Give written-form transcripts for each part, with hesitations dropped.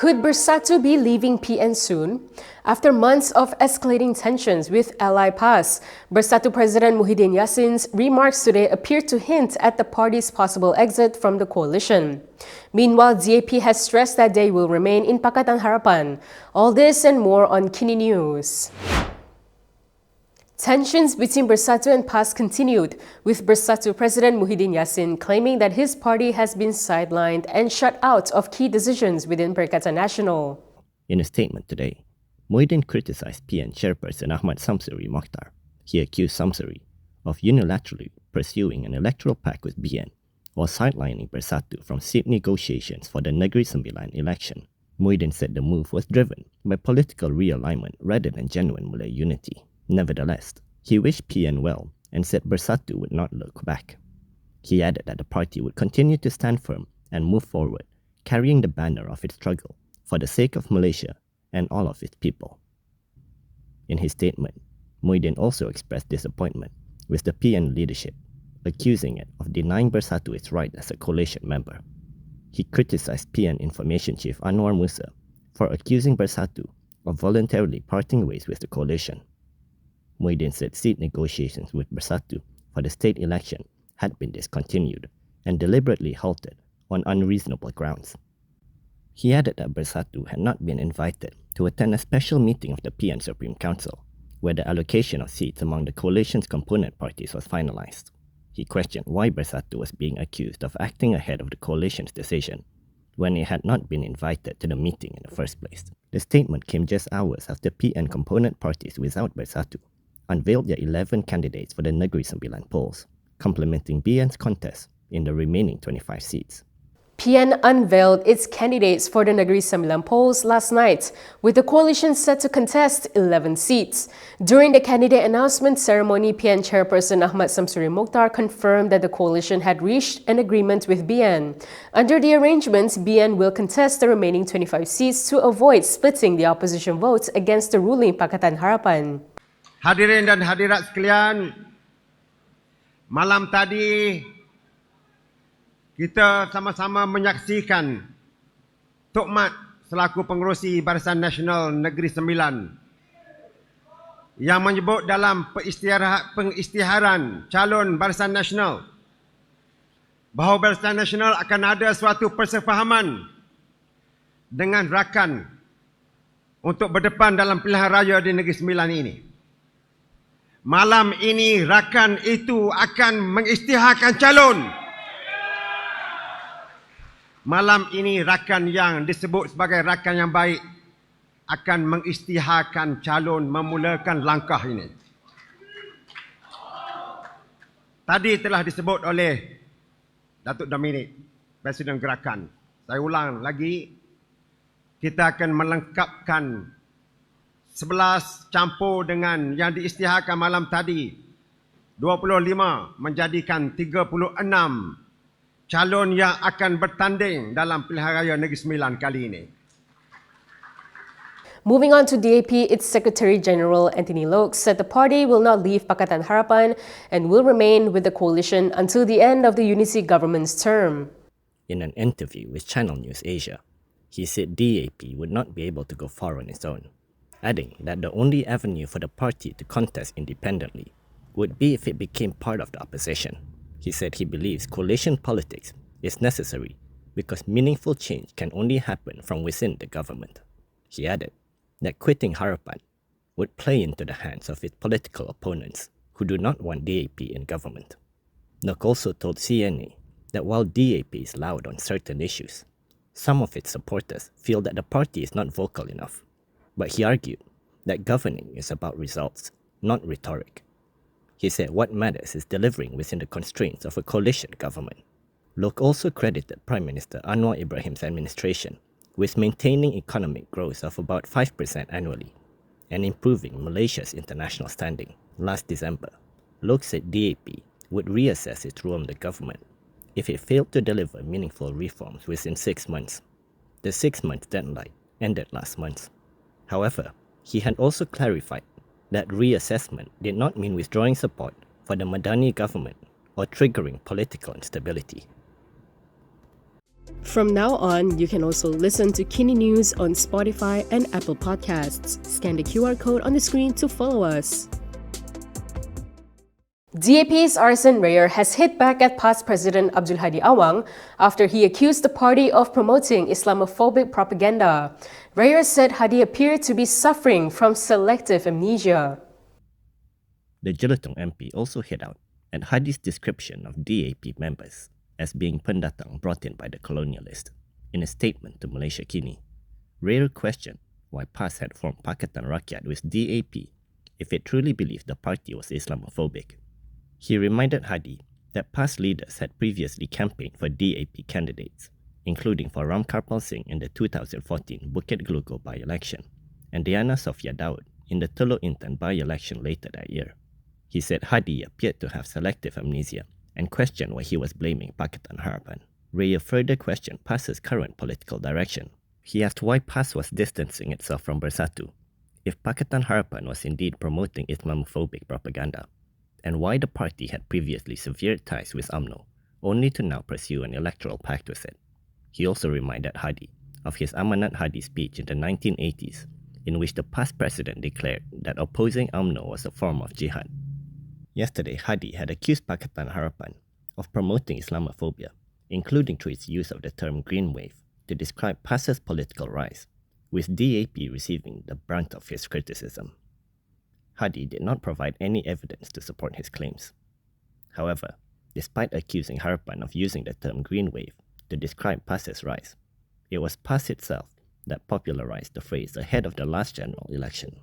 Could Bersatu be leaving PN soon? After months of escalating tensions with ally PAS, Bersatu President Muhyiddin Yassin's remarks today appear to hint at the party's possible exit from the coalition. Meanwhile, DAP has stressed that they will remain in Pakatan Harapan. All this and more on KiniNews. Tensions between Bersatu and PAS continued, with Bersatu President Muhyiddin Yassin claiming that his party has been sidelined and shut out of key decisions within Perikatan Nasional. In a statement today, Muhyiddin criticized PN chairperson Ahmad Samsuri Mokhtar. He accused Samsuri of unilaterally pursuing an electoral pact with BN or sidelining Bersatu from seat negotiations for the Negeri Sembilan election. Muhyiddin said the move was driven by political realignment rather than genuine Malay unity. Nevertheless, he wished PN well and said Bersatu would not look back. He added that the party would continue to stand firm and move forward, carrying the banner of its struggle for the sake of Malaysia and all of its people. In his statement, Muhyiddin also expressed disappointment with the PN leadership, accusing it of denying Bersatu its right as a coalition member. He criticized PN Information Chief Anwar Musa for accusing Bersatu of voluntarily parting ways with the coalition. Muhyiddin said seat negotiations with Bersatu for the state election had been discontinued and deliberately halted on unreasonable grounds. He added that Bersatu had not been invited to attend a special meeting of the PN Supreme Council, where the allocation of seats among the coalition's component parties was finalized. He questioned why Bersatu was being accused of acting ahead of the coalition's decision when it had not been invited to the meeting in the first place. The statement came just hours after PN component parties without Bersatu unveiled their 11 candidates for the Negeri Sembilan polls, complementing BN's contest in the remaining 25 seats. PN unveiled its candidates for the Negeri Sembilan polls last night, with the coalition set to contest 11 seats. During the candidate announcement ceremony, PN chairperson Ahmad Samsuri Mokhtar confirmed that the coalition had reached an agreement with BN. Under the arrangements, BN will contest the remaining 25 seats to avoid splitting the opposition votes against the ruling Pakatan Harapan. Hadirin dan hadirat sekalian, malam tadi kita sama-sama menyaksikan Tok Mat selaku pengerusi Barisan Nasional Negeri Sembilan yang menyebut dalam pengisytiharan calon Barisan Nasional bahawa Barisan Nasional akan ada suatu persefahaman dengan rakan untuk berdepan dalam pilihan raya di Negeri Sembilan ini. Malam ini rakan itu akan mengisytiharkan calon. Malam ini rakan yang disebut sebagai rakan yang baik akan mengisytiharkan calon memulakan langkah ini. Tadi telah disebut oleh Datuk Dominik, Presiden Gerakan. Saya ulang lagi, kita akan melengkapkan 11 campur dengan yang diisytiharkan malam tadi, 25 menjadikan 36 calon yang akan bertanding dalam pilihan raya Negeri Sembilan kali ini. Moving on to DAP, its Secretary General Anthony Loke said the party will not leave Pakatan Harapan and will remain with the coalition until the end of the unity government's term. In an interview with Channel News Asia, he said DAP would not be able to go far on its own, adding that the only avenue for the party to contest independently would be if it became part of the opposition. He said he believes coalition politics is necessary because meaningful change can only happen from within the government. He added that quitting Harapan would play into the hands of its political opponents who do not want DAP in government. Loke also told CNA that while DAP is loud on certain issues, some of its supporters feel that the party is not vocal enough. But he argued that governing is about results, not rhetoric. He said what matters is delivering within the constraints of a coalition government. Loke also credited Prime Minister Anwar Ibrahim's administration with maintaining economic growth of about 5% annually and improving Malaysia's international standing. Last December, Loke said DAP would reassess its role in the government if it failed to deliver meaningful reforms within 6 months. The 6-month deadline ended last month. However, he had also clarified that reassessment did not mean withdrawing support for the Madani government or triggering political instability. From now on, you can also listen to KiniNews on Spotify and Apple Podcasts. Scan the QR code on the screen to follow us. DAP's Arsen Rayer has hit back at past President Abdul Hadi Awang after he accused the party of promoting Islamophobic propaganda. Rayer said Hadi appeared to be suffering from selective amnesia. The Jelutong MP also hit out at Hadi's description of DAP members as being pendatang brought in by the colonialist. In a statement to Malaysia Kini, Rayer questioned why PAS had formed Pakatan Rakyat with DAP if it truly believed the party was Islamophobic. He reminded Hadi that past leaders had previously campaigned for DAP candidates, including for Ram Karpal Singh in the 2014 Bukit Glugo by-election and Diana Sofia Daud in the Teluk Intan by-election later that year. He said Hadi appeared to have selective amnesia and questioned why he was blaming Pakatan Harapan. Rayer further questioned PAS's current political direction. He asked why PAS was distancing itself from Bersatu, if Pakatan Harapan was indeed promoting Islamophobic propaganda, and why the party had previously severed ties with Umno, only to now pursue an electoral pact with it. He also reminded Hadi of his Amanat Hadi speech in the 1980s, in which the past president declared that opposing Umno was a form of jihad. Yesterday, Hadi had accused Pakatan Harapan of promoting Islamophobia, including through its use of the term Green Wave to describe PAS's political rise, with DAP receiving the brunt of his criticism. Hadi did not provide any evidence to support his claims. However, despite accusing Harapan of using the term Green Wave to describe PAS's rise, it was PAS itself that popularized the phrase ahead of the last general election.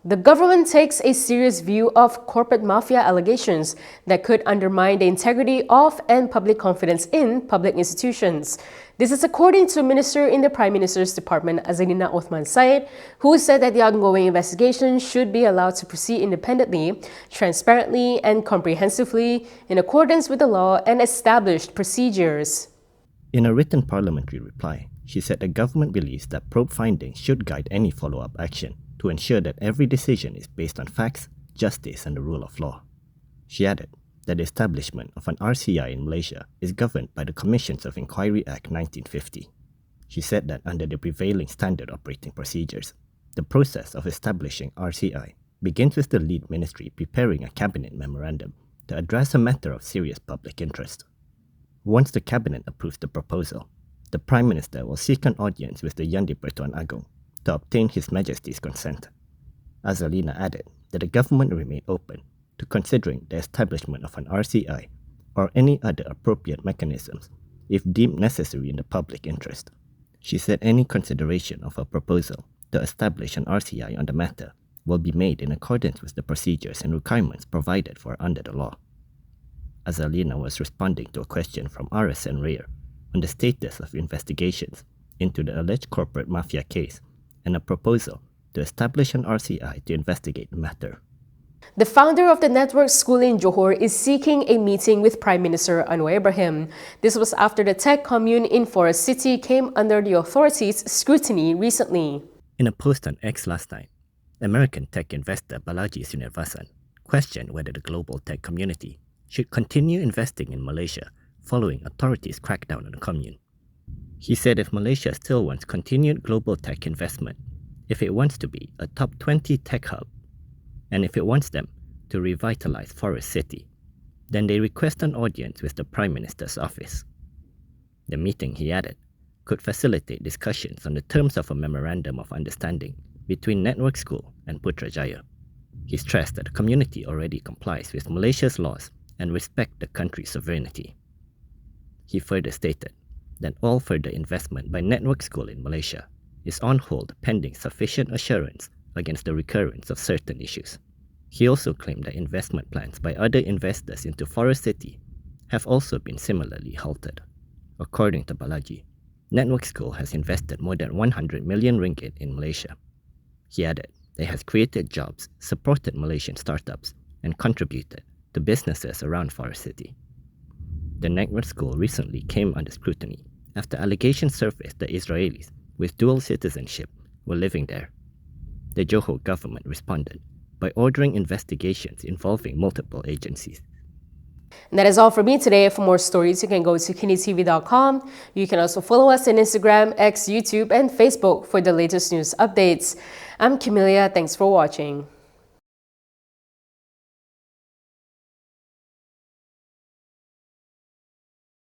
The government takes a serious view of corporate mafia allegations that could undermine the integrity of and public confidence in public institutions. This is according to a minister in the Prime Minister's Department, Azalina Othman Said, who said that the ongoing investigation should be allowed to proceed independently, transparently, and comprehensively in accordance with the law and established procedures. In a written parliamentary reply, she said the government believes that probe findings should guide any follow-up action to ensure that every decision is based on facts, justice, and the rule of law. She added that the establishment of an RCI in Malaysia is governed by the Commissions of Inquiry Act 1950. She said that under the prevailing standard operating procedures, the process of establishing RCI begins with the lead ministry preparing a cabinet memorandum to address a matter of serious public interest. Once the cabinet approves the proposal, the Prime Minister will seek an audience with the Yang di-Pertuan Agong to obtain His Majesty's consent. Azalina added that the government remained open to considering the establishment of an RCI or any other appropriate mechanisms if deemed necessary in the public interest. She said any consideration of a proposal to establish an RCI on the matter will be made in accordance with the procedures and requirements provided for under the law. Azalina was responding to a question from Arsen Rayer on the status of investigations into the alleged corporate mafia case and a proposal to establish an RCI to investigate the matter. The founder of the network school in Johor is seeking a meeting with Prime Minister Anwar Ibrahim. This was after the tech commune in Forest City came under the authorities' scrutiny recently. In a post on X last night, American tech investor Balaji Srinivasan questioned whether the global tech community should continue investing in Malaysia following authorities' crackdown on the commune. He said if Malaysia still wants continued global tech investment, if it wants to be a top 20 tech hub, and if it wants them to revitalize Forest City, then they request an audience with the Prime Minister's office. The meeting, he added, could facilitate discussions on the terms of a memorandum of understanding between Network School and Putrajaya. He stressed that the community already complies with Malaysia's laws and respect the country's sovereignty. He further stated that all further investment by Network School in Malaysia is on hold pending sufficient assurance against the recurrence of certain issues. He also claimed that investment plans by other investors into Forest City have also been similarly halted. According to Balaji, Network School has invested more than 100 million ringgit in Malaysia. He added it has created jobs, supported Malaysian startups, and contributed to businesses around Forest City. The Network School recently came under scrutiny after allegations surfaced that Israelis with dual citizenship were living there. The Johor government responded by ordering investigations involving multiple agencies. And that is all for me today. For more stories, you can go to kinitv.com. You can also follow us on Instagram, X, YouTube, and Facebook for the latest news updates. I'm Camelia. Thanks for watching.